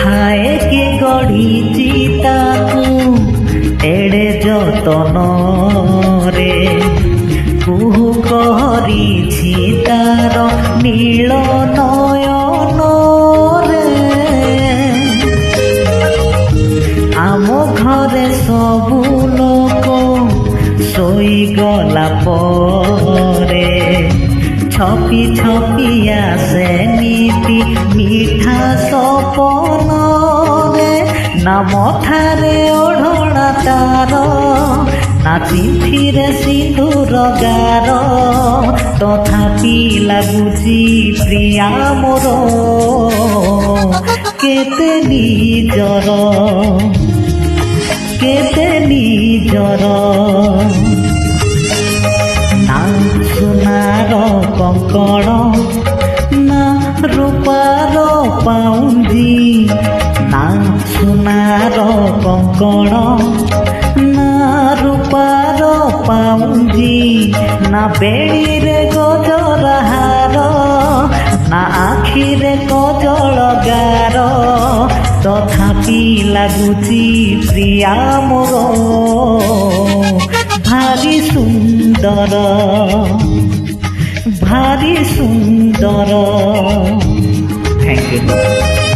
ହାଏ କି ଗଢ଼ିଛି ତାକୁ ଏଡ଼େ ଯତନରେ, କୁହୁ କରିଛି ତାର ନୀଳ ନୟନରେ। ଆମ ଘରେ ସବୁ ଲୋକ ଶୋଇଗଲା ପରେ, ଛପି ଛପି ଆସେ ନିତି ମିଠା ସପନରେ। ନା ମଥାରେ ଓଢ଼ଣା ତାର, ନା ପିଠିରେ ସିନ୍ଦୁର ଗାର, ତଥାପି ଲାଗୁଛି ପ୍ରିୟା ମୋର କେତେ ନିଜର, କେତେ ନିଜର। ନା ସୁନାର କଙ୍କଣ, ନା ରୂପାର ପାଉଁଜି, ନା ସୁନାର କଙ୍କଣ, ନା ରୂପାର ପାଉଁଜି, ନା ବେଣୀରେ ଗଜରା ହାର, ନା ଆଖିରେ କଜଳ ଗାର, ତଥାପି ଲାଗୁଛି ପ୍ରିୟା ମୋର ଭାରି ସୁନ୍ଦର, ଭାରି ସୁନ୍ଦର। Thank you.